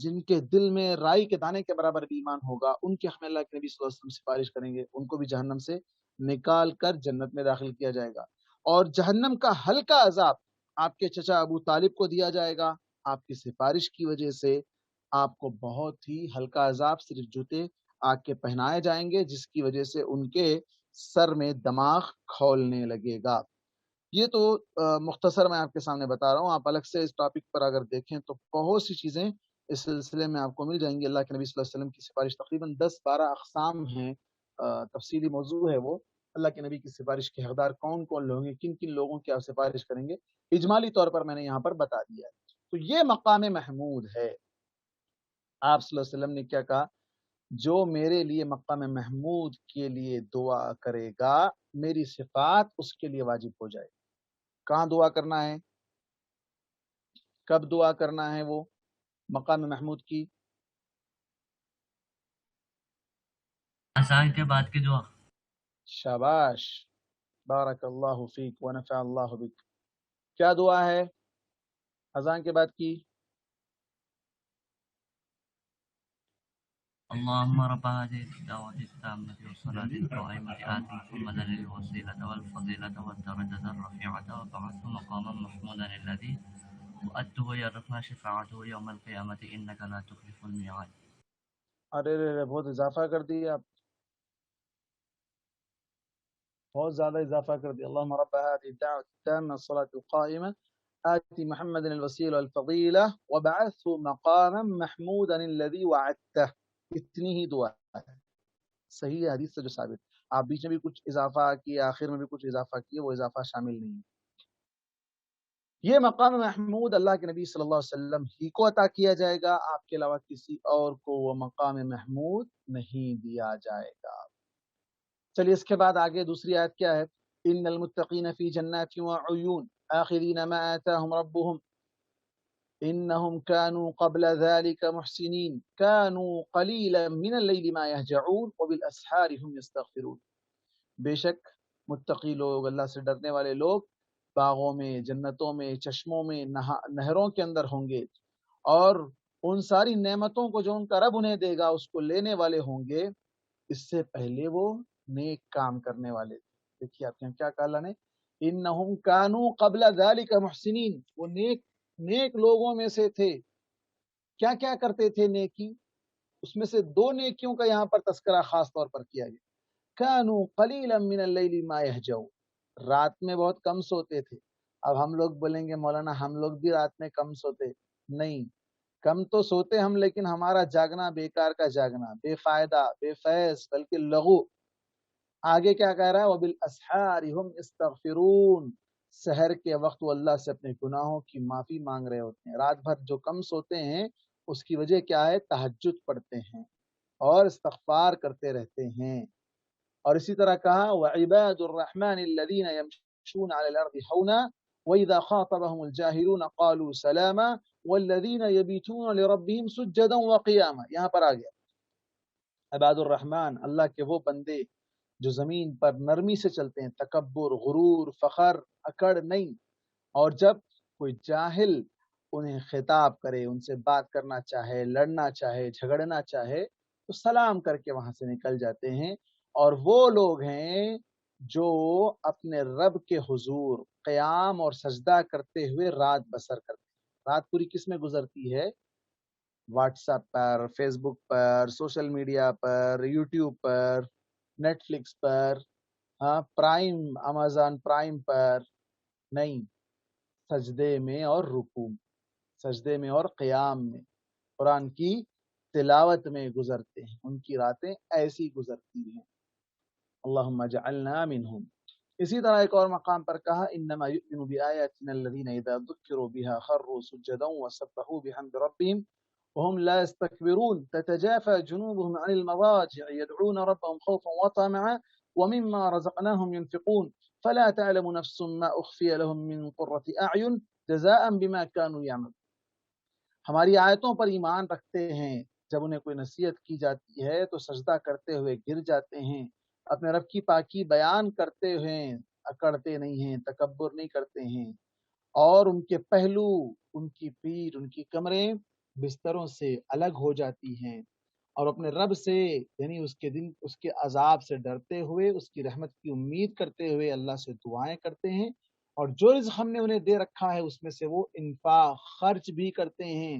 جن کے دل میں رائی کے دانے کے برابر بھی ایمان ہوگا، ان کے حق میں اللہ کے نبی صلی اللہ علیہ وسلم سفارش کریں گے، ان کو بھی جہنم سے نکال کر جنت میں داخل کیا جائے گا۔ اور جہنم کا ہلکا عذاب آپ کے چچا ابو طالب کو دیا جائے گا، آپ کی سفارش کی وجہ سے آپ کو بہت ہی ہلکا عذاب صرف جوتے آگ کے پہنائے جائیں گے، جس کی وجہ سے ان کے سر میں دماغ کھولنے لگے گا۔ یہ تو مختصر میں آپ کے سامنے بتا رہا ہوں، آپ الگ سے اس ٹاپک پر اگر دیکھیں تو بہت سی چیزیں اس سلسلے میں آپ کو مل جائیں گی۔ اللہ کے نبی صلی اللہ علیہ وسلم کی سفارش تقریباً 10-12 اقسام ہیں، تفصیلی موضوع ہے وہ۔ اللہ کے نبی کی سفارش کے حقدار کون کون لوگ ہیں، کن کن لوگوں کی آپ سفارش کریں گے، اجمالی طور پر میں نے یہاں پر بتا دیا ہے۔ تو یہ مقام محمود ہے۔ آپ صلی اللہ علیہ وسلم نے کیا کہا؟ جو میرے لیے مقام محمود کے لیے دعا کرے گا، میری صفات اس کے لیے واجب ہو جائے۔ کہاں دعا کرنا ہے، کب دعا کرنا ہے وہ مقام محمود کی؟ اذان کے بعد کی دعا۔ شاباش، بارک اللہ فیک ونفع اللہ بک۔ کیا دعا ہے اذان کے بعد کی؟ اللهم رب هذه الدعوة التامة والصلاة القائمة آت محمدا الوسيلة والفضيلة والدرجة الرفيعة وابعثه مقاما محمودا الذي وأته يرفع شفاعته يوم القيامة إنك لا تخلف الميعاد۔ ارے بہت اضافہ کر دیا آپ، بہت زیادہ اضافہ کر دیا۔ اللهم رب هذه الدعوة التامة والصلاة القائمة آت محمدا الوسيلة والفضيلة وابعثه مقاما محمودا الذي وعدته۔ اتنی ہی دعا ہے، صحیح ہے حدیث سے جو ثابت۔ آپ بیچ میں بھی کچھ اضافہ کیے، آخر میں بھی کچھ اضافہ کیے، وہ اضافہ شامل نہیں ہے۔ یہ مقام محمود اللہ کے نبی صلی اللہ علیہ وسلم ہی کو عطا کیا جائے گا، آپ کے علاوہ کسی اور کو وہ مقام محمود نہیں دیا جائے گا۔ چلیے اس کے بعد آگے دوسری آیت کیا ہے؟ ان المتقین فی جنات وعیون آخذین ما آتاہم ربهم انہم كانوا قبل ذلك محسنین كانوا قلیلا من اللیل ما یہجعون وبالاسحار هم یستغفرون۔ بے شک متقی لوگ، اللہ سے ڈرنے والے لوگ باغوں میں، جنتوں میں، چشموں میں، نہروں کے اندر ہوں گے، اور ان ساری نعمتوں کو جو ان کا رب انہیں دے گا اس کو لینے والے ہوں گے، اس سے پہلے وہ نیک کام کرنے والے تھے۔ دیکھیے آپ کے یہاں کیا کہا اللہ نے؟ انہم کانوا قبل ذالک محسنین، وہ نیک لوگوں میں سے تھے۔ کیا کیا کرتے تھے نیکی؟ اس میں سے دو نیکیوں کا یہاں پر تذکرہ خاص طور پر کیا گیا۔ کانوا قلیلا من اللیل ما یہجعون، رات میں بہت کم سوتے تھے۔ اب ہم لوگ بولیں گے مولانا ہم لوگ بھی رات میں کم سوتے، نہیں، کم تو سوتے ہم، لیکن ہمارا جاگنا بیکار کا جاگنا، بے فائدہ، بے فیض، بلکہ لغو۔ آگے کیا کہہ رہا ہے؟ وبالاسحار هم یستغفرون، سحر کے وقت وہ اللہ سے اپنے گناہوں کی معافی مانگ رہے ہوتے ہیں۔ رات بھر جو کم سوتے ہیں اس کی وجہ کیا ہے؟ تہجد پڑھتے ہیں اور استغفار کرتے رہتے ہیں۔ اور اسی طرح کہا وعباد الرحمن الذین یمشون علی الارض ہونا وَإِذَا خَاطَبَهُمُ الْجَاهِلُونَ قَالُوا سَلَامًا وَالَّذِينَ يَبِيتُونَ لِرَبِّهِمْ سُجَّدًا وَقِيَامًا۔ یہاں پر آ گیا عباد الرحمن، اللہ کے وہ بندے جو زمین پر نرمی سے چلتے ہیں، تکبر، غرور، فخر، اکڑ نہیں۔ اور جب کوئی جاہل انہیں خطاب کرے، ان سے بات کرنا چاہے، لڑنا چاہے، جھگڑنا چاہے، تو سلام کر کے وہاں سے نکل جاتے ہیں۔ اور وہ لوگ ہیں جو اپنے رب کے حضور قیام اور سجدہ کرتے ہوئے رات بسر کرتے ہیں۔ رات پوری کس میں گزرتی ہے؟ واٹس ایپ پر، فیس بک پر، سوشل میڈیا پر، یوٹیوب پر، نیٹ فلکس پر، پرائم، امازون پرائم پر نہیں، سجدے میں اور رکوع، سجدے میں اور قیام میں، قرآن کی تلاوت میں گزرتے ہیں۔ ان کی راتیں ایسی گزرتی ہیں۔ اللہم اجعلنا منہم۔ اسی طرح ایک اور مقام پر کہا انما یؤمن بآیاتنا الذین اذا ذکروا بها خروا سجدا وسبحوا بحمد ربهم وهم لا يستكبرون تتجافى جنوبهم عن المضاجع يدعون ربهم خوفا وطمعا ومما رزقناهم ينفقون فلا تعلم نفس ما اخفي لهم من قرة اعین جزاء بما كانوا يعملون۔ ہماری آیتوں پر ایمان رکھتے ہیں، جب انہیں کوئی نصیحت کی جاتی ہے تو سجدہ کرتے ہوئے گر جاتے ہیں، اپنے رب کی پاکی بیان کرتے ہوئے اکڑتے نہیں ہیں، تکبر نہیں کرتے ہیں، اور ان کے پہلو، ان کی پیٹھ، ان کی کمریں بستروں سے الگ ہو جاتی ہیں اور اپنے رب سے یعنی اس کے دن اس کے عذاب سے ڈرتے ہوئے اس کی رحمت کی امید کرتے ہوئے اللہ سے دعائیں کرتے ہیں، اور جو رزق ہم نے انہیں دے رکھا ہے اس میں سے وہ انفاق خرچ بھی کرتے ہیں،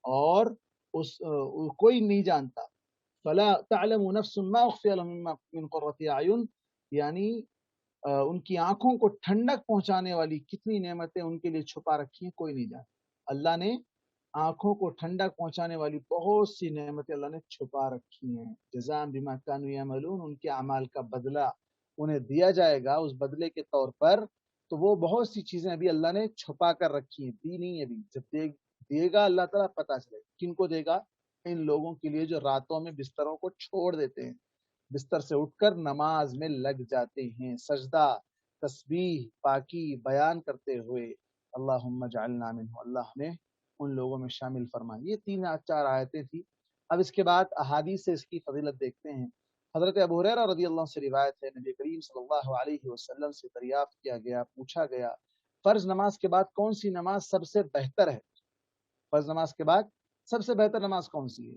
اور کوئی نہیں جانتا فلا تعلم نفس ما اخفی لهم من قرۃ اعین، یعنی ان کی آنکھوں کو ٹھنڈک پہنچانے والی کتنی نعمتیں ان کے لیے چھپا رکھی ہیں کوئی نہیں جانتا۔ اللہ نے آنکھوں کو ٹھنڈک پہنچانے والی بہت سی نعمتیں اللہ نے چھپا رکھی ہیں، جزاء بما كانوا يعملون، ان کے اعمال کا بدلہ انہیں دیا جائے گا اس بدلے کے طور پر۔ تو وہ بہت سی چیزیں ابھی اللہ نے چھپا کر رکھی ہیں، دی نہیں ابھی، جب دے گا اللہ تعالیٰ پتہ چلے گا۔ کن کو دے گا؟ ان لوگوں کے لیے جو راتوں میں بستروں کو چھوڑ دیتے ہیں، بستر سے اٹھ کر نماز میں لگ جاتے ہیں، سجدہ، تسبیح، پاکی بیان کرتے ہوئے۔ اللہم اجعلنا منہ، اللہ ہمیں ان لوگوں میں شامل فرمائے۔ یہ 3-4 آیتیں تھی۔ اب اس کے بعد احادیث سے اس کی فضیلت دیکھتے ہیں۔ حضرت ابو ہریرہ رضی اللہ عنہ سے روایت ہے، نبی کریم صلی اللہ علیہ وسلم سے دریافت کیا گیا، پوچھا گیا فرض نماز کے بعد کون سی نماز سب سے بہتر ہے؟ فرض نماز کے بعد سب سے بہتر نماز کون سی ہے؟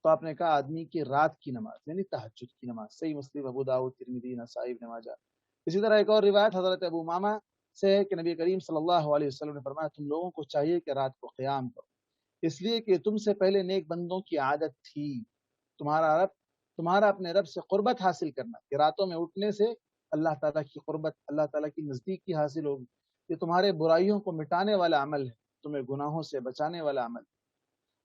تو آپ نے کہا آدمی کی رات کی نماز یعنی تہجد کی نماز۔ صحیح مسلم، ابو داؤد، ترمذی، نسائی، ابن ماجہ۔ اسی طرح ایک اور روایت حضرت ابو امامہ سے ہے کہ نبی کریم صلی اللہ علیہ وسلم نے فرمایا تم لوگوں کو چاہیے کہ رات کو قیام کرو، اس لیے کہ تم سے پہلے نیک بندوں کی عادت تھی تمہارا اپنے رب سے قربت حاصل کرنا، کہ راتوں میں اٹھنے سے اللہ تعالیٰ کی قربت، اللہ تعالیٰ کی نزدیکی حاصل ہوگی۔ یہ تمہارے برائیوں کو مٹانے والا عمل ہے، تمہیں گناہوں سے بچانے والا عمل ہے۔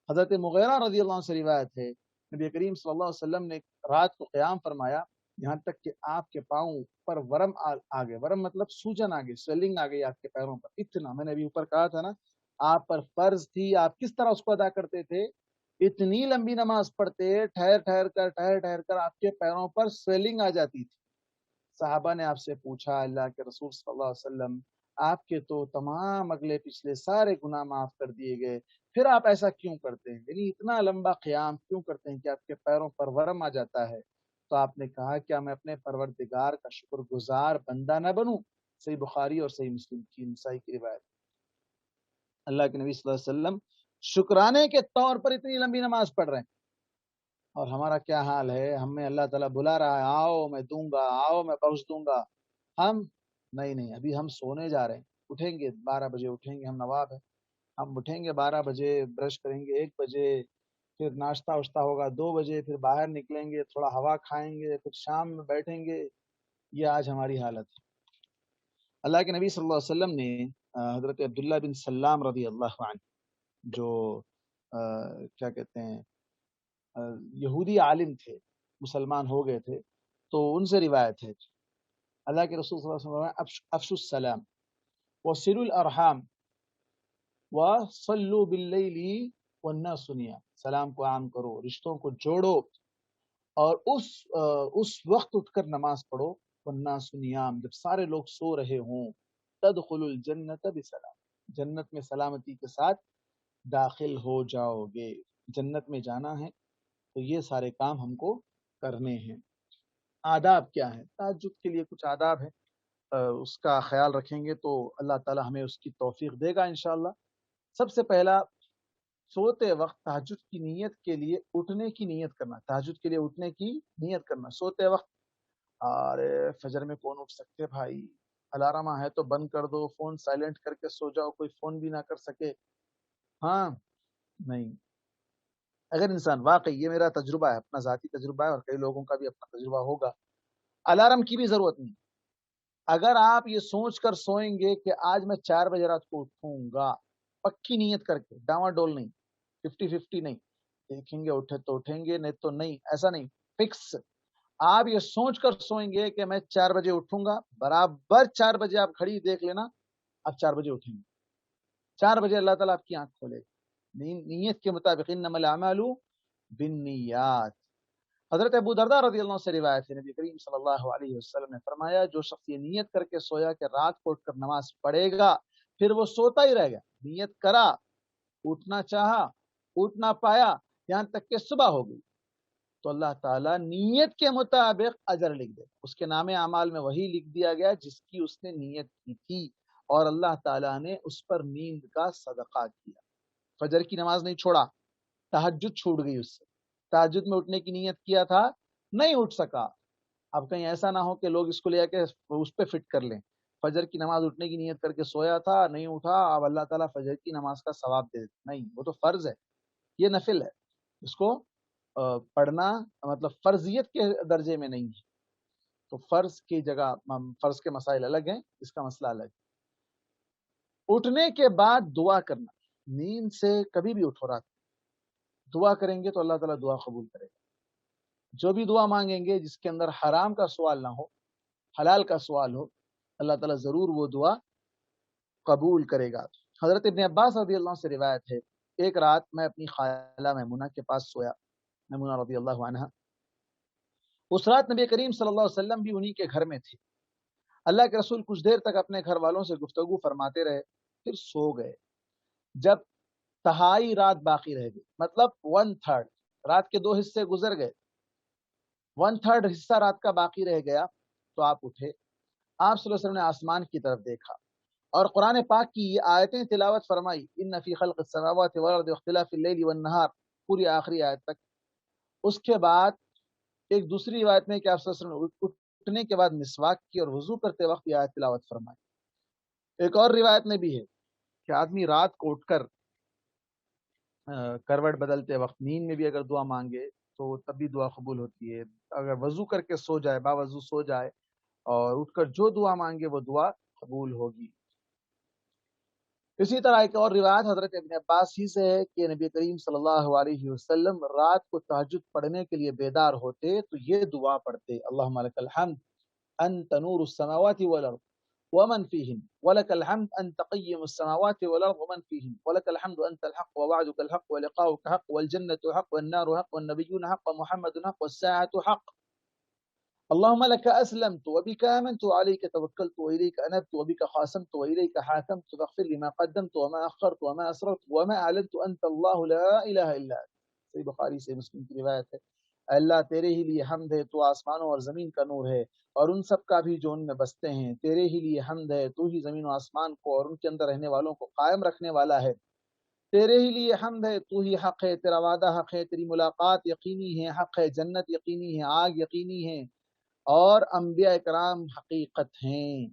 حضرت مغیرہ رضی اللہ عنہ سے روایت ہے، نبی کریم صلی اللہ علیہ وسلم نے رات کو قیام فرمایا یہاں تک کہ آپ کے پاؤں پر ورم آ گئے، ورم مطلب سوجن آ گئی، سویلنگ آ گئی آپ کے پیروں پر۔ اتنا میں نے ابھی اوپر کہا تھا نا، آپ پر فرض تھی، آپ کس طرح اس کو ادا کرتے تھے؟ اتنی لمبی نماز پڑھتے، ٹھہر کر آپ کے پیروں پر سویلنگ آ جاتی تھی۔ صحابہ نے آپ سے پوچھا اللہ کے رسول صلی اللہ علیہ وسلم، آپ کے تو تمام اگلے پچھلے سارے گناہ معاف کر دیے گئے، پھر آپ ایسا کیوں کرتے ہیں؟ یعنی اتنا لمبا قیام کیوں کرتے ہیں کہ آپ کے پیروں پر ورم آ جاتا ہے؟ تو آپ نے کہا کیا میں اپنے پروردگار کا شکر گزار بندہ نہ بنوں؟ صحیح بخاری اور صحیح مسلم کی، نسائی کی روایت۔ اللہ کے نبی صلی اللہ علیہ وسلم شکرانے کے طور پر اتنی لمبی نماز پڑھ رہے ہیں، اور ہمارا کیا حال ہے؟ ہمیں اللہ تعالیٰ بلا رہا ہے، آؤ میں دوں گا، آؤ میں بخش دوں گا، ہم نہیں، ابھی ہم سونے جا رہے ہیں، اٹھیں گے 12 بجے اٹھیں گے، ہم نواب ہیں، ہم اٹھیں گے 12 بجے، برش کریں گے 1 بجے، پھر ناشتہ واشتہ ہوگا 2 بجے، پھر باہر نکلیں گے، تھوڑا ہوا کھائیں گے، پھر شام میں بیٹھیں گے۔ یہ آج ہماری حالت ہے۔ اللہ کے نبی صلی اللہ علیہ وسلم نے حضرت عبداللہ بن سلام رضی اللہ عنہ، جو کیا کہتے ہیں یہودی عالم تھے، مسلمان ہو گئے تھے، تو ان سے روایت ہے، اللہ کے رسول صلی اللہ علیہ وسلم افشوا السلام وصلوا الارحام وصلوا باللیل والناس نیام، سلام کو عام کرو، رشتوں کو جوڑو، اور اس وقت اٹھ کر نماز پڑھو، والناس نیام، جب سارے لوگ سو رہے ہوں، تدخلوا الجنت بسلام، جنت میں سلامتی کے ساتھ داخل ہو جاؤ گے۔ جنت میں جانا ہے تو یہ سارے کام ہم کو کرنے ہیں۔ آداب کیا ہیں؟ تہجد کے لیے کچھ آداب ہیں، اس کا خیال رکھیں گے تو اللہ تعالی ہمیں اس کی توفیق دے گا انشاءاللہ۔ سب سے پہلا، سوتے وقت تہجد کی نیت کے لیے اٹھنے کی نیت کرنا، تہجد کے لیے اٹھنے کی نیت کرنا۔ سوتے وقت ارے فجر میں کون اٹھ سکتے بھائی، الارم ہے تو بند کر دو، فون سائلنٹ کر کے سو جاؤ، کوئی فون بھی نہ کر سکے، ہاں نہیں۔ اگر انسان واقعی، یہ میرا تجربہ ہے، اپنا ذاتی تجربہ ہے، اور کئی لوگوں کا بھی اپنا تجربہ ہوگا، الارم کی بھی ضرورت نہیں۔ اگر آپ یہ سوچ کر سوئیں گے کہ آج میں 4 بجے رات کو اٹھوں گا، پکی نیت کر کے، ڈاواں ڈول نہیں، 50-50 نہیں، دیکھیں گے اٹھے تو اٹھیں گے، نہیں تو نہیں، ایسا نہیں، فکس۔ آپ یہ سوچ کر سوئیں گے کہ میں 4 بجے اٹھوں گا، برابر 4 بجے آپ گھڑی دیکھ لینا، آپ 4 بجے اٹھیں گے، 4 بجے اللہ تعالیٰ آپ کی آنکھ کھولے گا، نیت کے مطابق، انما الاعمال بالنیات۔ حضرت ابو درداء رضی اللہ عنہ سے روایت ہے، نبی کریم صلی اللہ علیہ وسلم نے فرمایا جو شخص یہ نیت کر کے سویا کہ رات کو اٹھ کر نماز پڑھے گا، پھر وہ سوتا ہی رہ گیا، نیت کرا، اٹھنا چاہا، اٹھ نہ پایا، یہاں تک کہ صبح ہو گئی، تو اللہ تعالیٰ نیت کے مطابق اجر لکھ دے، اس کے نام اعمال میں وہی لکھ دیا گیا جس کی اس نے نیت کی تھی، اور اللہ تعالیٰ نے اس پر نیند کا صدقہ کیا۔ فجر کی نماز نہیں چھوڑا، تہجد چھوٹ گئی اس سے، تہجد میں اٹھنے کی نیت کیا تھا، نہیں اٹھ سکا. اب کہیں ایسا نہ ہو کہ لوگ اس کو لے کے اس پہ فٹ کر لیں، فجر کی نماز اٹھنے کی نیت کر کے سویا تھا، نہیں اٹھا، اب اللہ تعالیٰ فجر کی نماز کا ثواب دے دیتا. نہیں، وہ تو فرض ہے، یہ نفل ہے، اس کو پڑھنا مطلب فرضیت کے درجے میں نہیں ہے. تو فرض کی جگہ فرض کے مسائل الگ ہیں، اس کا مسئلہ الگ ہے. اٹھنے کے بعد دعا کرنا، نیند سے کبھی بھی اٹھو، رات دعا کریں گے تو اللہ تعالیٰ دعا قبول کرے گا. جو بھی دعا مانگیں گے جس کے اندر حرام کا سوال نہ ہو، حلال کا سوال ہو، اللہ تعالیٰ ضرور وہ دعا قبول کرے گا. حضرت ابن عباس رضی اللہ عنہ سے روایت ہے، ایک رات میں اپنی خالہ میمونہ کے پاس سویا، میمونہ رضی اللہ عنہ. اس رات نبی کریم صلی اللہ علیہ وسلم بھی انہی کے گھر میں تھے. اللہ کے رسول کچھ دیر تک اپنے گھر والوں سے گفتگو فرماتے رہے، پھر سو گئے. جب تہائی رات باقی رہ گئی، مطلب 1/3 رات کے 2 حصے گزر گئے، 1/3 حصہ رات کا باقی رہ گیا، تو آپ اٹھے. آپ صلی اللہ علیہ وسلم نے آسمان کی طرف دیکھا اور قرآن پاک کی یہ آیتیں تلاوت فرمائی، ان فی خلق السماوات والارض واختلاف اللیل والنہار، پوری آخری آیت تک. اس کے بعد ایک دوسری روایت میں کہ آپ صلی اللہ علیہ وسلم اٹھنے کے بعد مسواک کی اور وضو کرتے وقت یہ آیت تلاوت فرمائی. ایک اور روایت میں بھی ہے کہ آدمی رات کو اٹھ کر کروٹ بدلتے وقت نیند میں بھی اگر دعا مانگے تو تب بھی دعا قبول ہوتی ہے. اگر وضو کر کے سو جائے، باوضو سو جائے اور اٹھ کر جو دعا مانگے وہ دعا قبول ہوگی. اسی طرح ایک اور روایت حضرت ابن عباس ہی سے ہے کہ نبی کریم صلی اللہ علیہ وسلم رات کو تہجد پڑھنے کے لیے بیدار ہوتے تو یہ دعا پڑھتے، اللہم لک الحمد انت نور السماوات والارض ومن فيهن ولك الحمد انت قيم السماوات والارض ومن فيهن ولك الحمد انت الحق ووعدك الحق ولقاؤك حق والجنة حق والنار حق والنبيون حق ومحمد حق والساعة حق. اللهم لك أسلمت وبك آمنت وعليك توكلت وإليك أنبت وبك خاصمت وإليك حاكمت فاغفر لي ما قدمت وما أخرت وما أسررت وما أعلنت أنت الله لا إله إلا أنت. صحیح بخاری سے مسلم کی روایت ہے، اللہ تیرے ہی لیے حمد ہے، تو آسمانوں اور زمین کا نور ہے اور ان سب کا بھی جو ان میں بستے ہیں. تیرے ہی لیے حمد ہے، تو ہی زمین و آسمان کو اور ان کے اندر رہنے والوں کو قائم رکھنے والا ہے. تیرے ہی لیے حمد ہے، تو ہی حق ہے، تیرا وعدہ حق ہے، تیری ملاقات یقینی ہے، حق ہے، جنت یقینی ہے، آگ یقینی ہے، اور انبیاء اکرام حقیقت ہیں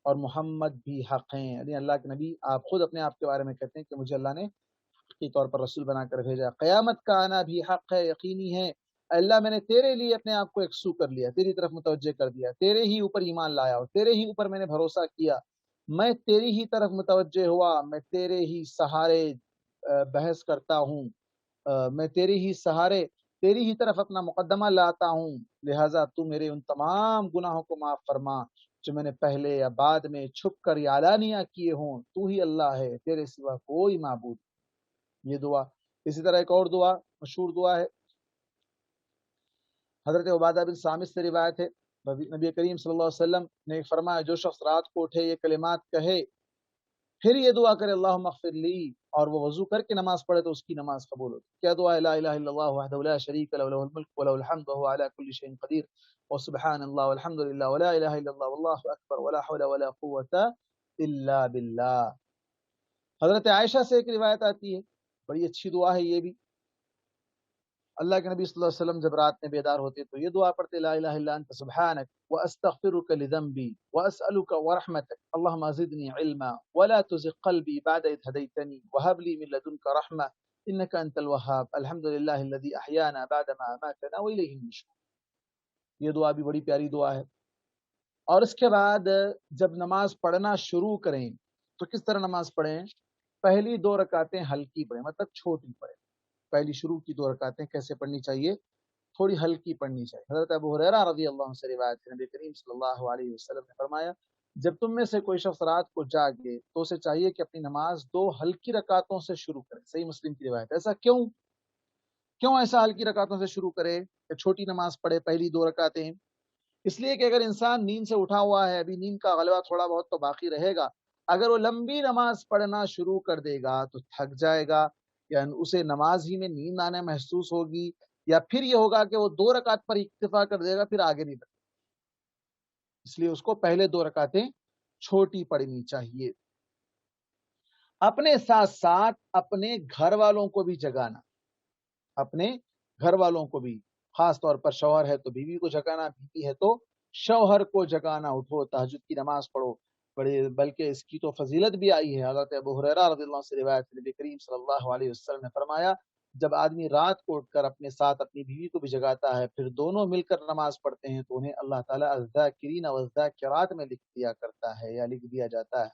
اور محمد بھی حق ہیں. یعنی اللہ کے نبی آپ خود اپنے آپ کے بارے میں کہتے ہیں کہ مجھے اللہ نے حقیقی طور پر رسول بنا کر بھیجا. قیامت کا آنا بھی حق ہے، یقینی ہے. اللہ میں نے تیرے لیے اپنے آپ کو یکسو کر لیا، تیری طرف متوجہ کر دیا، تیرے ہی اوپر ایمان لایا اور تیرے ہی اوپر میں نے بھروسہ کیا. میں تیری ہی طرف متوجہ ہوا، میں تیرے ہی سہارے بحث کرتا ہوں، میں تیرے ہی سہارے تیری ہی طرف اپنا مقدمہ لاتا ہوں. لہٰذا تو میرے ان تمام گناہوں کو معاف فرما جو میں نے پہلے یا بعد میں چھپ کر یا علانیہ کیے ہوں. تو ہی اللہ ہے، تیرے سوا کوئی معبود. یہ دعا. اسی طرح ایک اور دعا مشہور دعا ہے، حضرت عبادہ بن صامت سے روایت ہے، نبی کریم صلی اللہ علیہ وسلم نے فرمایا جو شخص رات کو اٹھے یہ کلمات کہے پھر یہ دعا کرے اللہم اغفر لی اور وہ وضو کر کے نماز پڑھے تو اس کی نماز قبول ہوتی. کیا دعا ہے؟ لا الہ الا اللہ وحدہ لا شریک لہ لہ الملک ولہ الحمد وهو علی کل شیء قدیر وسبحان اللہ والحمد للہ ولا الہ الا اللہ واللہ اکبر ولا حول ولا قوة الا باللہ. حضرت عائشہ سے ایک روایت آتی ہے، بڑی اچھی دعا ہے یہ بھی. اللہ کے نبی صلی اللہ علیہ وسلم جب رات میں بیدار ہوتے تو یہ دعا پڑھتے، لا الہ الا انت سبحانک واستغفرک لذنبی واسألک ورحمتک اللہم زدنی علما ولا تزغ قلبی بعد اذ ہدیتنی وہب لی من لدنک رحمہ انک انت الوہاب الحمد للہ الذی احیانا بعدما اماتنا والیہ النشور. یہ دعا بھی بڑی پیاری دعا ہے. اور اس کے بعد جب نماز پڑھنا شروع کریں تو کس طرح نماز پڑھیں؟ پہلی 2 رکعتیں ہلکی پڑھیں، مطلب چھوٹی پڑھیں. پہلی شروع کی 2 رکعتیں کیسے پڑھنی چاہیے؟ تھوڑی ہلکی پڑھنی چاہیے. حضرت ابو ہریرہ رضی اللہ عنہ سے روایت ہے، نبی کریم صلی اللہ علیہ وسلم نے فرمایا جب تم میں سے کوئی شخص رات کو جاگے تو اسے چاہیے کہ اپنی نماز 2 ہلکی رکعتوں سے شروع کرے. صحیح مسلم کی روایت. ایسا کیوں ایسا ہلکی رکعتوں سے شروع کرے کہ چھوٹی نماز پڑھے پہلی 2 رکعتیں؟ اس لیے کہ اگر انسان نیند سے اٹھا ہوا ہے، ابھی نیند کا غلبہ تھوڑا بہت تو باقی رہے گا، اگر وہ لمبی نماز پڑھنا شروع کر دے گا تو تھک جائے گا، یا اسے نماز ہی میں نیند آنے محسوس ہوگی، یا پھر یہ ہوگا کہ وہ 2 رکعت پر اکتفا کر دے گا، پھر آگے نہیں بڑھے. اس لیے اس کو پہلے 2 رکعتیں چھوٹی پڑھنی چاہیے. اپنے ساتھ ساتھ اپنے گھر والوں کو بھی جگانا، اپنے گھر والوں کو بھی، خاص طور پر شوہر ہے تو بیوی کو جگانا، بیوی ہے تو شوہر کو جگانا، اٹھو تہجد کی نماز پڑھو۔ بلکہ اس کی تو فضیلت بھی آئی ہے، حضرت ابو ہریرہ رضی اللہ عنہ سے روایت ہے، نبی کریم صلی اللہ علیہ وسلم نے فرمایا جب آدمی رات کو اٹھ کر اپنے ساتھ اپنی بیوی کو بھی جگاتا ہے، پھر دونوں مل کر نماز پڑھتے ہیں تو انہیں اللہ تعالیٰ الذاکرین والذاکرات میں لکھ دیا کرتا ہے یا لکھ دیا جاتا ہے۔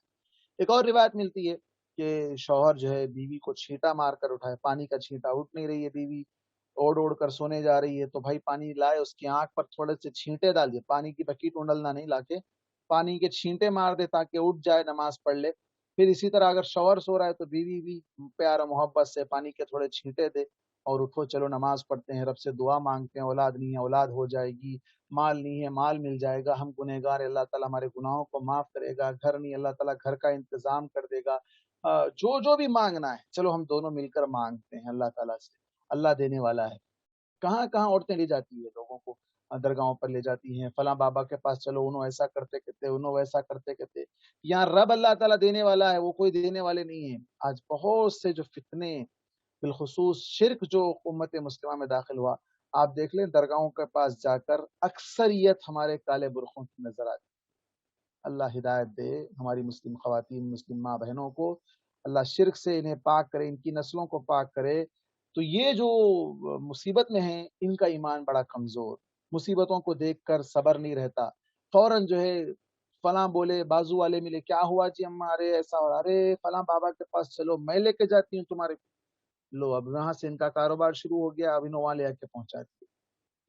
ایک اور روایت ملتی ہے کہ شوہر جو ہے بیوی کو چھینٹا مار کر اٹھائے، پانی کا چھینٹا، اٹھ نہیں رہی ہے بیوی، اوڑ اوڑ کر سونے جا رہی ہے تو بھائی پانی لائے، اس کی آنکھ پر تھوڑے سے چھینٹے ڈال دیے، پانی کی بکیٹ اونڈلنا نہیں، لا کے پانی کے چھینٹے مار دے تاکہ اٹھ جائے، نماز پڑھ لے۔ پھر اسی طرح اگر شوہر سو رہا ہے تو بیوی بھی پیار و محبت سے پانی کے تھوڑے چھینٹے دے اور اٹھو چلو نماز پڑھتے ہیں، رب سے دعا مانگتے ہیں، اولاد نہیں ہے اولاد ہو جائے گی، مال نہیں ہے مال مل جائے گا، ہم گنہگار ہیں اللہ تعالیٰ ہمارے گناہوں کو معاف کرے گا، گھر نہیں اللہ تعالیٰ گھر کا انتظام کر دے گا، جو جو بھی مانگنا ہے چلو ہم دونوں مل کر مانگتے ہیں اللہ تعالیٰ سے، اللہ دینے والا ہے۔ کہاں کہاں عورتیں لے جاتی ہے لوگوں کو، درگاہوں پر لے جاتی ہیں، فلاں بابا کے پاس چلو، انہوں ایسا کرتے کہتے، انہوں ویسا کرتے کہتے۔ یہاں رب اللہ تعالیٰ دینے والا ہے، وہ کوئی دینے والے نہیں ہیں۔ آج بہت سے جو فتنے، بالخصوص شرک جو امت مسلمہ میں داخل ہوا، آپ دیکھ لیں درگاہوں کے پاس جا کر اکثریت ہمارے کالے برقعوں کی نظر آتی۔ اللہ ہدایت دے ہماری مسلم خواتین، مسلم ماں بہنوں کو، اللہ شرک سے انہیں پاک کرے، ان کی نسلوں کو پاک کرے۔ تو یہ جو مصیبت میں ہیں ان کا ایمان بڑا کمزور، مصیبتوں کو دیکھ کر صبر نہیں رہتا، فوراً جو ہے فلاں بولے، بازو والے ملے، کیا ہوا جی اماں، ارے ایسا ہو رہا، ارے فلاں بابا کے پاس چلو میں لے کے جاتی ہوں تمہارے، لو اب وہاں سے ان کا کاروبار شروع ہو گیا، اب انہوں وہاں لے کے پہنچاتی۔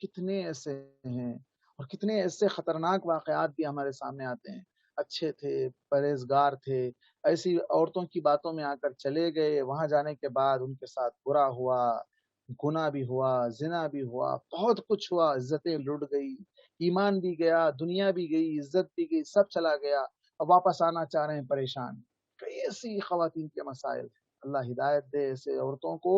کتنے ایسے ہیں اور کتنے ایسے خطرناک واقعات بھی ہمارے سامنے آتے ہیں، اچھے تھے، پرہیزگار تھے، ایسی عورتوں کی باتوں میں آ کر چلے گئے، وہاں جانے کے بعد ان کے ساتھ برا ہوا، گناہ بھی ہوا، زنا بھی ہوا، بہت کچھ ہوا، عزتیں لٹ گئی، ایمان بھی گیا، دنیا بھی گئی، عزت بھی گئی، سب چلا گیا، اب واپس آنا چاہ رہے ہیں پریشان۔ کئی ایسی خواتین کے مسائل ہیں، اللہ ہدایت دے ایسے عورتوں کو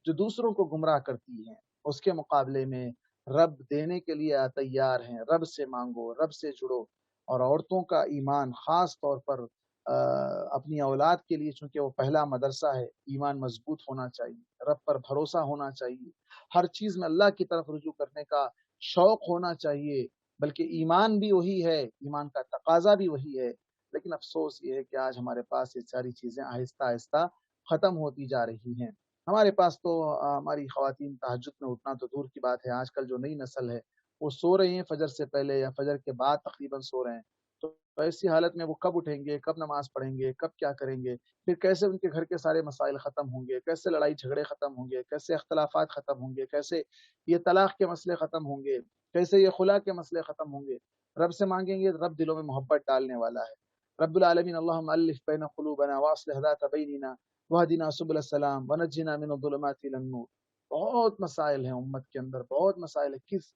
جو دوسروں کو گمراہ کرتی ہیں، اس کے مقابلے میں رب دینے کے لیے تیار ہیں، رب سے مانگو، رب سے جڑو۔ اور عورتوں کا ایمان خاص طور پر اپنی اولاد کے لیے، چونکہ وہ پہلا مدرسہ ہے، ایمان مضبوط ہونا چاہیے، رب پر بھروسہ ہونا چاہیے، ہر چیز میں اللہ کی طرف رجوع کرنے کا شوق ہونا چاہیے، بلکہ ایمان بھی وہی ہے، ایمان کا تقاضا بھی وہی ہے۔ لیکن افسوس یہ ہے کہ آج ہمارے پاس یہ ساری چیزیں آہستہ آہستہ ختم ہوتی جا رہی ہیں۔ ہمارے پاس تو ہماری خواتین تہجد میں اٹھنا تو دور کی بات ہے، آج کل جو نئی نسل ہے وہ سو رہی ہیں فجر سے پہلے یا فجر کے بعد تقریباً سو رہے ہیں، تو ایسی حالت میں وہ کب اٹھیں گے، کب نماز پڑھیں گے، کب کیا کریں گے، پھر کیسے ان کے گھر کے سارے مسائل ختم ہوں گے، کیسے لڑائی جھگڑے ختم ہوں گے، کیسے اختلافات ختم ہوں گے، کیسے یہ طلاق کے مسئلے ختم ہوں گے، کیسے یہ خلا کے مسئلے ختم ہوں گے۔ رب سے مانگیں گے، رب دلوں میں محبت ڈالنے والا ہے۔ رب العالمین اللہم الف بین قلوبنا واصلح ذات بیننا وہدنا سبل السلام ونجنا من الظلمات الى النور۔ بہت مسائل ہیں امت کے اندر، بہت مسائل ہیں، کس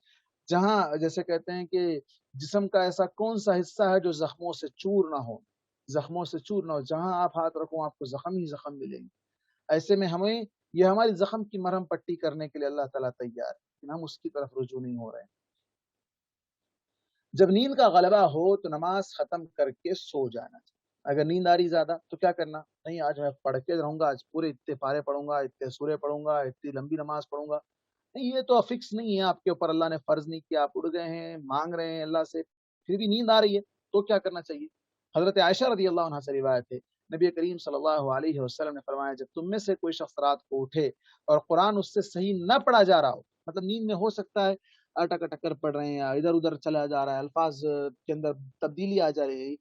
جہاں جیسے کہتے ہیں کہ جسم کا ایسا کون سا حصہ ہے جو زخموں سے چور نہ ہو، زخموں سے چور نہ ہو، جہاں آپ ہاتھ رکھو آپ کو زخم ہی زخم ملیں گے۔ ایسے میں ہمیں یہ ہماری زخم کی مرہم پٹی کرنے کے لیے اللہ تعالیٰ تیار ہے، لیکن ہم اس کی طرف رجوع نہیں ہو رہے ہیں۔ جب نیند کا غلبہ ہو تو نماز ختم کر کے سو جانا چاہیے۔ اگر نیند آ رہی زیادہ تو کیا کرنا، نہیں آج میں پڑھ کے رہوں گا، آج پورے اتنے پارے پڑھوں گا، اتنے سورے پڑھوں گا، اتنی لمبی نماز پڑھوں گا، نہیں، یہ تو فکس نہیں ہے آپ کے اوپر، اللہ نے فرض نہیں کیا، آپ اڑ گئے ہیں، مانگ رہے ہیں اللہ سے، پھر بھی نیند آ رہی ہے تو کیا کرنا چاہیے۔ حضرت عائشہ رضی اللہ عنہا سے روایت ہے، نبی کریم صلی اللہ علیہ وسلم نے فرمایا جب تم میں سے کوئی شخص رات کو اٹھے اور قرآن اس سے صحیح نہ پڑھا جا رہا ہو، مطلب نیند میں ہو سکتا ہے اٹک اٹک کر پڑھ رہے ہیں یا ادھر ادھر چلا جا رہا ہے، الفاظ کے اندر تبدیلی آ جا رہی ہے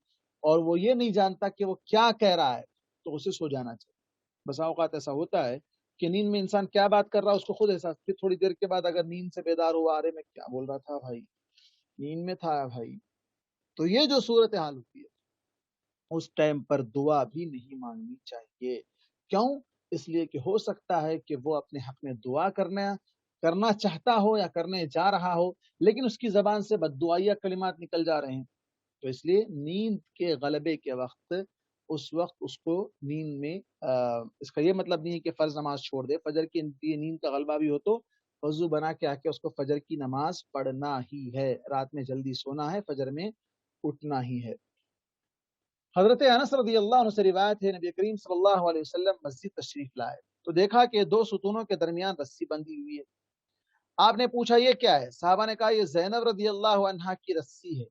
اور وہ یہ نہیں جانتا کہ وہ کیا کہہ رہا ہے، تو اسے سو جانا چاہیے۔ بسا اوقات ایسا ہوتا ہے کہ نیند میں انسان کیا بات کر رہا ہے اس کو خود احساس، پھر تھوڑی دیر کے بعد اگر نیند سے بیدار ہوا، ارے میں کیا بول رہا تھا بھائی، نیند میں تھا بھائی۔ تو یہ جو صورتحال ہوتی ہے اس ٹائم پر دعا بھی نہیں مانگنی چاہیے۔ کیوں؟ اس لیے کہ ہو سکتا ہے کہ وہ اپنے حق میں دعا کرنا چاہتا ہو یا کرنے جا رہا ہو، لیکن اس کی زبان سے بد دعائیہ کلمات نکل جا رہے ہیں، تو اس لیے نیند کے غلبے کے وقت اس کو نیند میں اس کا یہ مطلب نہیں ہے کہ فرض نماز چھوڑ دے، فجر کی نیند کا غلبہ بھی ہو تو وضو بنا کے آ کے اس کو فجر کی نماز پڑھنا ہی ہے، رات میں جلدی سونا ہے، فجر میں اٹھنا ہی ہے۔ حضرت انس رضی اللہ عنہ سے روایت ہے نبی کریم صلی اللہ علیہ وسلم مسجد تشریف لائے تو دیکھا کہ دو ستونوں کے درمیان رسی بندھی ہوئی ہے. آپ نے پوچھا یہ کیا ہے؟ صحابہ نے کہا یہ زینب رضی اللہ عنہا کی رسی ہے.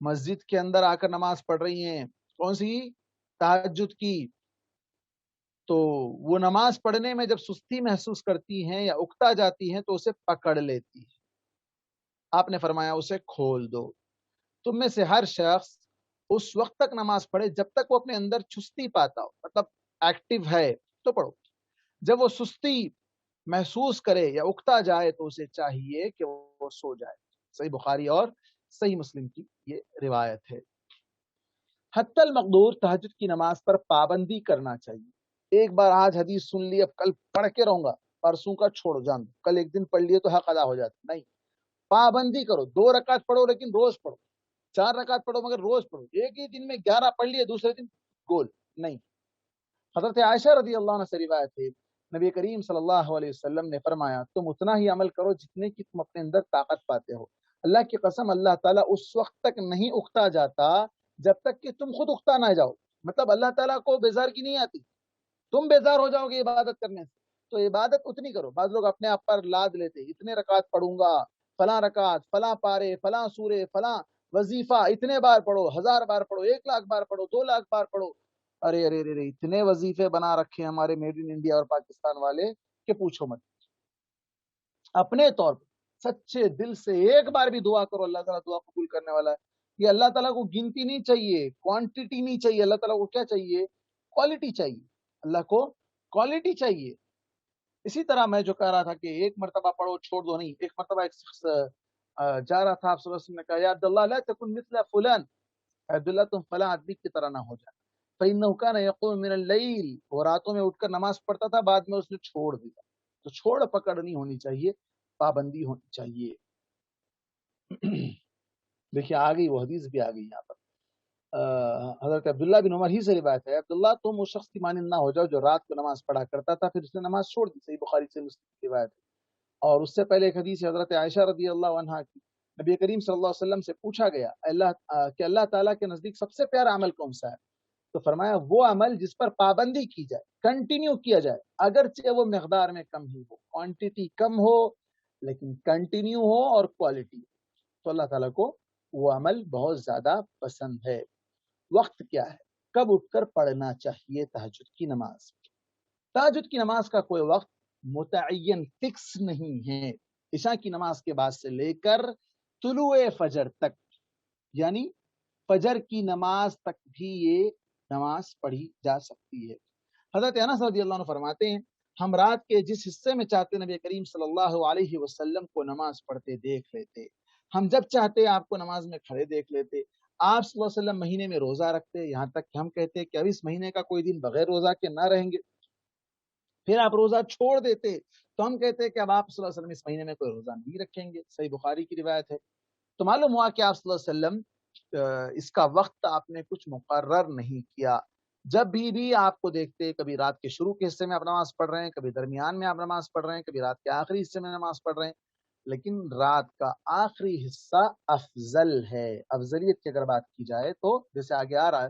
مسجد کے اندر آ کر نماز پڑھ رہی ہیں. کون سی؟ تہجد کی. تو وہ نماز پڑھنے میں جب سستی محسوس کرتی ہیں یا اکتا جاتی ہیں تو اسے پکڑ لیتی ہے. آپ نے فرمایا اسے کھول دو. تم میں سے ہر شخص اس وقت تک نماز پڑھے جب تک وہ اپنے اندر چستی پاتا ہو، مطلب ایکٹیو ہے تو پڑھو. جب وہ سستی محسوس کرے یا اکتا جائے تو اسے چاہیے کہ وہ سو جائے. صحیح بخاری اور صحیح مسلم کی یہ روایت ہے. حتی المقدور تہجد کی نماز پر پابندی کرنا چاہیے. ایک بار آج حدیث سن لی اب کل پڑھ کے رہوں گا، پرسوں کا چھوڑ جان دو، کل ایک دن پڑھ لیے تو حق ادا ہو جاتا. نہیں، پابندی کرو. 2 رکعت پڑھو لیکن روز پڑھو. 4 رکعت پڑھو مگر روز پڑھو. ایک ہی دن میں 11 پڑھ لیے دوسرے دن گول نہیں. حضرت عائشہ رضی اللہ عنہ سے روایت ہے نبی کریم صلی اللہ علیہ وسلم نے فرمایا تم اتنا ہی عمل کرو جتنے کی تم اپنے اندر طاقت پاتے ہو. اللہ کی قسم اللہ تعالیٰ اس وقت تک نہیں اکتا جاتا جب تک کہ تم خود اکتا نہ جاؤ. مطلب اللہ تعالیٰ کو بیزار کی نہیں آتی، تم بیزار ہو جاؤ گے عبادت کرنے سے. تو عبادت اتنی کرو. بعض لوگ اپنے آپ پر لاد لیتے اتنے رکعت پڑھوں گا، فلاں رکعت، فلاں پارے، فلاں سورے، فلاں وظیفہ، اتنے بار پڑھو، 1000 بار پڑھو، 1 لاکھ بار پڑھو، 2 لاکھ بار پڑھو. ارے ارے ارے اتنے وظیفے بنا رکھے ہمارے میڈ ان انڈیا اور پاکستان والے کہ پوچھو مت. اپنے طور پر سچے دل سے ایک بار بھی دعا کرو، اللہ تعالیٰ دعا قبول کرنے والا ہے. یہ اللہ تعالیٰ کو گنتی نہیں چاہیے، کوانٹٹی نہیں چاہیے. اللہ تعالیٰ کو کیا چاہیے؟ کوالٹی چاہیے. اللہ کو کوالٹی چاہیے. اسی طرح میں جو کہہ رہا تھا کہ ایک مرتبہ پڑھو چھوڑ دو نہیں. ایک مرتبہ ایک شخص جا رہا تھا، آپ صلی اللہ علیہ وسلم نے کہا یا عبداللہ لا تکن مثل فلان، عبداللہ تم فلاں آدمی کی طرح نہ ہو جائے. فإنه كان يقوم من الليل، وہ راتوں میں اٹھ کر نماز پڑھتا تھا، بعد میں اس نے چھوڑ دیا. تو چھوڑ پکڑ نہیں ہونی چاہیے، پابندی ہونی چاہیے. دیکھیے آ گئی وہ حدیث بھی آ گئی یہاں پر. حضرت عبداللہ بن عمر ہی سے روایت ہے عبداللہ تم اس شخص کی مانند نہ ہو جاؤ جو رات کو نماز پڑھا کرتا تھا پھر اس نے نماز چھوڑ دی. صحیح بخاری سے مسلم کی روایت ہے. اور اس سے پہلے ایک حدیث حضرت عائشہ رضی اللہ عنہا کی، نبی کریم صلی اللہ علیہ وسلم سے پوچھا گیا کہ اللہ تعالیٰ کے نزدیک سب سے پیارا عمل کون سا ہے؟ تو فرمایا وہ عمل جس پر پابندی کی جائے، کنٹینیو کیا جائے، اگرچہ وہ مقدار میں کم ہی ہو، کوانٹٹی کم ہو لیکن کنٹینیو ہو اور کوالٹی ہو. تو اللہ تعالیٰ کو وہ عمل بہت زیادہ پسند ہے. وقت کیا ہے؟ کب اٹھ کر پڑھنا چاہیے تہجد کی نماز؟ تہجد کی نماز کا کوئی وقت متعین فکس نہیں ہے. عشاء کی نماز کے بعد سے لے کر طلوع فجر تک، یعنی فجر کی نماز تک بھی یہ نماز پڑھی جا سکتی ہے. حضرت انس رضی اللہ عنہ فرماتے ہیں ہم رات کے جس حصے میں چاہتے نبی کریم صلی اللہ علیہ وسلم کو نماز پڑھتے دیکھ لیتے. ہم جب چاہتے آپ کو نماز میں کھڑے دیکھ لیتے. آپ صلی اللہ علیہ وسلم مہینے میں روزہ رکھتے، یہاں تک کہ ہم کہتے کہ اب اس مہینے کا کوئی دن بغیر روزہ کے نہ رہیں گے. پھر آپ روزہ چھوڑ دیتے تو ہم کہتے کہ اب آپ صلی اللہ علیہ وسلم اس مہینے میں کوئی روزہ نہیں رکھیں گے. صحیح بخاری کی روایت ہے. تو معلوم ہوا کہ آپ صلی اللہ علیہ وسلم اس کا وقت آپ نے کچھ مقرر نہیں کیا. جب بھی آپ کو دیکھتے کبھی رات کے شروع کے حصے میں آپ نماز پڑھ رہے ہیں، کبھی درمیان میں آپ نماز پڑھ رہے ہیں، کبھی رات کے آخری حصے میں نماز پڑھ رہے ہیں. لیکن رات کا آخری حصہ افضل ہے. افضلیت کی اگر بات کی جائے تو جیسے آگے آ رہا ہے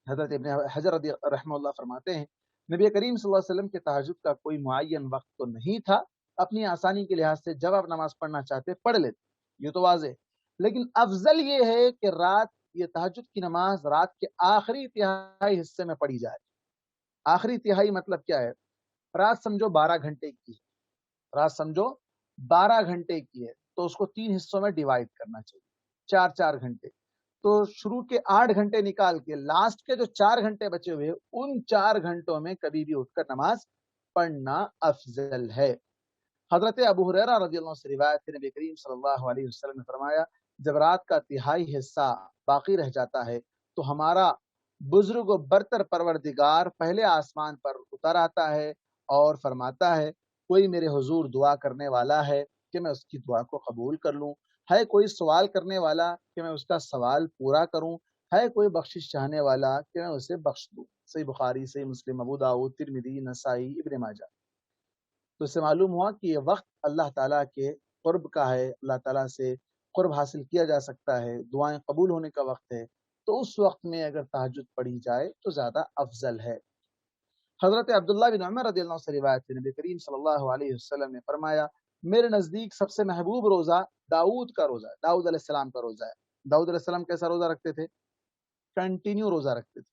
حضرت ابن حجر رحمہ اللہ فرماتے ہیں نبی کریم صلی اللہ علیہ وسلم کے تہجد کا کوئی معین وقت تو نہیں تھا. اپنی آسانی کے لحاظ سے جب آپ نماز پڑھنا چاہتے پڑھ لیتے، یہ تو واضح. لیکن افضل یہ ہے کہ یہ تہجد کی نماز رات کے آخری تہائی حصے میں پڑھی جائے. آخری تہائی مطلب کیا ہے؟ رات سمجھو 12 گھنٹے کی ہے، رات سمجھو 12 گھنٹے کی ہے تو اس کو 3 حصوں میں ڈیوائڈ کرنا چاہیے، 4 گھنٹے. تو شروع کے 8 گھنٹے نکال کے لاسٹ کے جو 4 گھنٹے بچے ہوئے ان 4 گھنٹوں میں کبھی بھی اٹھ کر نماز پڑھنا افضل ہے. حضرت ابو ہریرہ رضی اللہ عنہ سے روایت ہے نبی کریم صلی اللہ علیہ وسلم نے فرمایا جب رات کا تہائی حصہ باقی رہ جاتا ہے تو ہمارا بزرگ و برتر پروردگار پہلے آسمان پر اتر آتا ہے اور فرماتا ہے کوئی میرے حضور دعا کرنے والا ہے کہ میں اس کی دعا کو قبول کر لوں، ہے کوئی سوال کرنے والا کہ میں اس کا سوال پورا کروں، ہے کوئی بخشش چاہنے والا کہ میں اسے بخش دوں. صحیح بخاری، صحیح مسلم، ابو داؤد، ترمذی، نسائی، ابن ماجہ. تو اس سے معلوم ہوا کہ یہ وقت اللہ تعالیٰ کے قرب کا ہے، اللہ تعالیٰ سے قرب حاصل کیا جا سکتا ہے، دعائیں قبول ہونے کا وقت ہے. تو اس وقت میں اگر تہجد پڑھی جائے تو زیادہ افضل ہے۔ حضرت عبداللہ بن عمر رضی اللہ عنہ سے روایت ہے، نبی کریم صلی اللہ علیہ وسلم نے فرمایا میرے نزدیک سب سے محبوب روزہ داؤد کا روزہ ہے، داؤد علیہ السلام کا روزہ ہے۔ داؤد علیہ السلام کیسا روزہ رکھتے تھے؟ کنٹینیو روزہ رکھتے تھے۔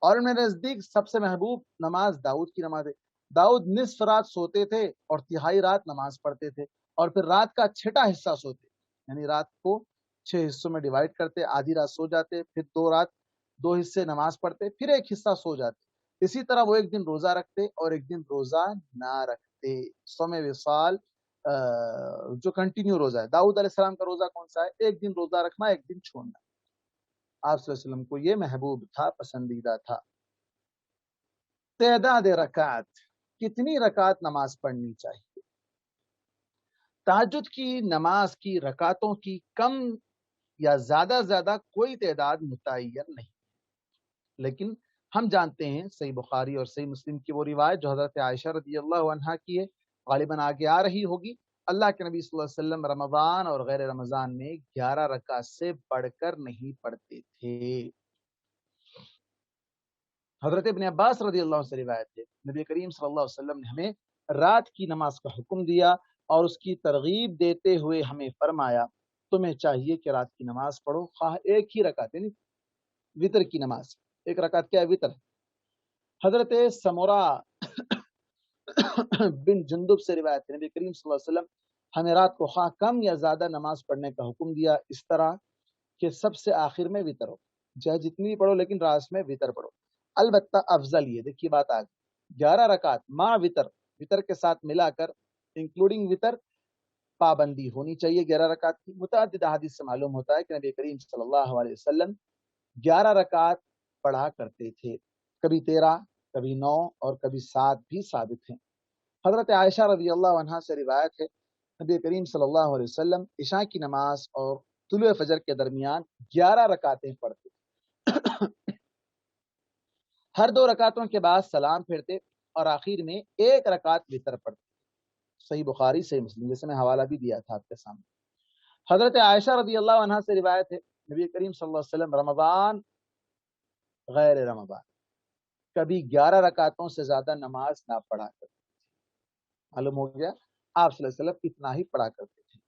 اور میرے نزدیک سب سے محبوب نماز داؤد کی نماز ہے۔ داؤد نصف رات سوتے تھے اور تہائی رات نماز پڑھتے تھے، اور پھر رات کا چھٹا حصہ سوتے، یعنی رات کو 6 حصوں میں ڈیوائڈ کرتے، آدھی رات سو جاتے، پھر 2 حصے نماز پڑھتے، پھر ایک حصہ سو جاتے۔ اسی طرح وہ ایک دن روزہ رکھتے اور ایک دن روزہ نہ رکھتے۔ صوم وصال جو کنٹینیو روزہ ہے، داؤد علیہ السلام کا روزہ کون سا ہے؟ ایک دن روزہ رکھنا، ایک دن چھوڑنا۔ آپ صلی اللہ علیہ وسلم کو یہ محبوب تھا، پسندیدہ تھا۔ تعداد رکعت، کتنی رکعت نماز پڑھنی چاہیے؟ تہجد کی نماز کی رکعتوں کی کم یا زیادہ کوئی تعداد متعین نہیں، لیکن ہم جانتے ہیں صحیح بخاری اور صحیح مسلم کی وہ روایت جو حضرت عائشہ رضی اللہ عنہا کی ہے، غالباً آگے آ رہی ہوگی۔ اللہ کے نبی صلی اللہ علیہ وسلم رمضان اور غیر رمضان میں 11 رکعت سے بڑھ کر نہیں پڑھتے تھے۔ حضرت ابن عباس رضی اللہ عنہ سے روایت ہے، نبی کریم صلی اللہ علیہ وسلم نے ہمیں رات کی نماز کا حکم دیا اور اس کی ترغیب دیتے ہوئے ہمیں فرمایا تمہیں چاہیے کہ رات کی نماز پڑھو، خواہ ایک ہی رکعت، یعنی وتر کی نماز۔ ایک رکعت کیا ہے؟ وتر۔ حضرت سمورہ بن جندب سے روایت ہے، نبی کریم صلی اللہ علیہ وسلم ہمیں رات کو خواہ کم یا زیادہ نماز پڑھنے کا حکم دیا، اس طرح کہ سب سے آخر میں وتر ہو، چاہے جتنی بھی پڑھو لیکن رات میں وتر پڑھو۔ البتہ افضل یہ، دیکھیے بات آگئی، 11 رکعت مع وتر، وتر کے ساتھ ملا کر انکلوڈنگ وتر پابندی ہونی چاہیے 11 رکعت کی۔ متعدد احادیث سے معلوم ہوتا ہے کہ نبی کریم صلی اللہ علیہ وسلم 11 رکعت پڑھا کرتے تھے، کبھی 13، کبھی 9 اور کبھی 7 بھی ثابت ہیں۔ حضرت عائشہ رضی اللہ عنہا سے روایت ہے، نبی کریم صلی اللہ علیہ وسلم عشاء کی نماز اور طلوع فجر کے درمیان 11 رکعتیں پڑھتے، ہر 2 رکعتوں کے بعد سلام پھیرتے اور آخر میں 1 رکعت وتر پڑھتے۔ صحیح بخاری صحیح مسلم، جیسے میں حوالہ بھی دیا تھا آپ کے سامنے۔ حضرت عائشہ رضی اللہ عنہا سے روایت ہے، نبی کریم صلی اللہ علیہ وسلم رمضان غیر رمضان کبھی 11 رکعتوں سے زیادہ نماز نہ پڑھا کرتے تھے۔ معلوم ہو گیا، آپ صلی اللہ علیہ وسلم اتنا ہی پڑھا کرتے تھے۔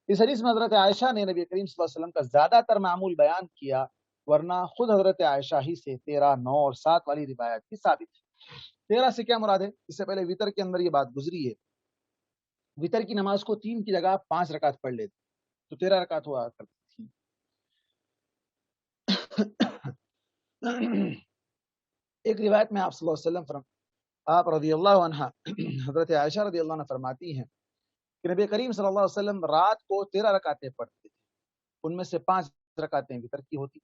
اس حدیث میں حضرت عائشہ نے نبی کریم صلی اللہ علیہ وسلم کا زیادہ تر معمول بیان کیا، ورنہ خود حضرت عائشہ ہی سے 13، 9 اور 7 والی روایت کی ثابت ہے۔ 13 سے کیا مراد ہے؟ اس سے پہلے وتر کے اندر یہ بات گزری ہے، وتر کی نماز کو 3 کی جگہ 5 رکعت پڑھ لیتے تو 13 رکعت ہوا کرتی تھی۔ ایک روایت میں آپ صلی اللہ علیہ وسلم آپ رضی اللہ عنہ حضرت عائشہ رضی اللہ عنہ فرماتی ہیں کہ نبی کریم صلی اللہ علیہ وسلم رات کو 13 رکعتیں پڑھتے تھے، ان میں سے 5 رکعتیں وتر کی ہوتی،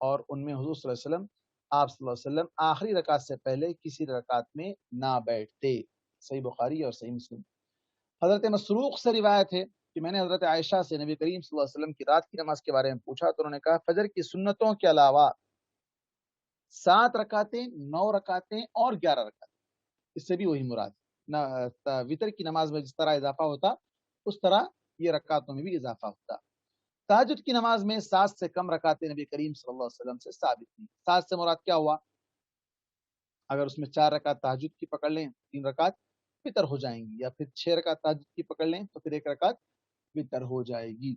اور ان میں حضور صلی اللہ علیہ وسلم آپ صلی اللہ علیہ وسلم آخری رکعت سے پہلے کسی رکعت میں نہ بیٹھتے۔ صحیح بخاری اور صحیح مسلم۔ حضرت مسروق سے روایت ہے کہ میں نے حضرت عائشہ سے نبی کریم صلی اللہ علیہ وسلم کی رات کی نماز کے بارے میں پوچھا تو انہوں نے کہا فجر کی سنتوں کے علاوہ 7 رکعتیں، 9 رکعتیں اور 11 رکعتیں، اس سے بھی وہی مراد ہے۔ وتر کی نماز میں جس طرح اضافہ ہوتا اس طرح یہ رکعتوں میں بھی اضافہ ہوتا۔ تہجد کی نماز میں 7 سے کم رکعتیں نبی کریم صلی اللہ علیہ وسلم سے ثابت نہیں۔ 7 سے مراد کیا ہوا؟ اگر اس میں 4 رکعت تہجد کی پکڑ لیں، 3 رکعت وتر ہو جائیں گی، یا پھر 6 رکعت تہجد کی پکڑ لیں تو پھر 1 رکعت وتر ہو جائے گی۔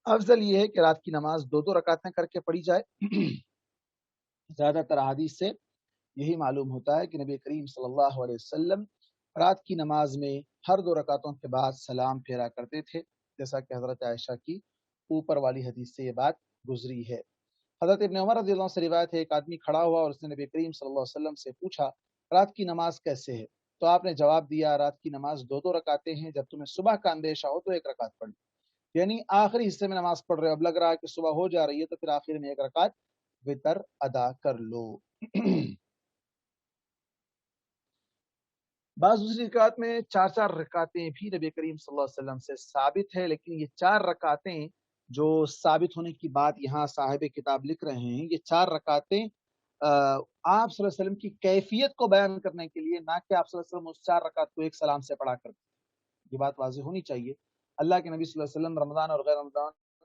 افضل یہ ہے کہ رات کی نماز 2 رکعتیں کر کے پڑھی جائے۔ زیادہ تر احادیث سے یہی معلوم ہوتا ہے کہ نبی کریم صلی اللہ علیہ وسلم رات کی نماز میں ہر 2 رکعتوں کے بعد سلام پھیرا کرتے تھے، جیسا کہ حضرت عائشہ کی اوپر والی حدیث سے یہ بات گزری ہے۔ حضرت ابن عمر رضی اللہ عنہ سے روایت ہے، ایک آدمی کھڑا ہوا اور اس نے نبی کریم صلی اللہ علیہ وسلم سے پوچھا رات کی نماز کیسے ہے؟ تو آپ نے جواب دیا رات کی نماز 2 رکعتیں ہیں، جب تمہیں صبح کا اندیشہ ہو تو 1 رکعت پڑھ لو، یعنی آخری حصے میں نماز پڑھ رہے ہو، اب لگ رہا ہے کہ صبح ہو جا رہی ہے تو پھر آخر میں 1 رکعت وتر ادا کر لو۔ بعض دوسری رکعت میں 4 رکعتیں بھی نبی کریم صلی اللہ علیہ وسلم سے ثابت ہے، لیکن یہ 4 رکعتیں جو ثابت ہونے کی بات یہاں صاحب کتاب لکھ رہے ہیں، یہ 4 رکعتیں آپ صلی اللہ علیہ وسلم کی کیفیت کو بیان کرنے کے لیے، نہ کہ آپ صلی اللہ علیہ وسلم اس 4 رکعت کو ایک سلام سے پڑھا کرتے۔ یہ بات واضح ہونی چاہیے۔ اللہ کے نبی صلی اللہ علیہ وسلم رمضان اور غیر رمضان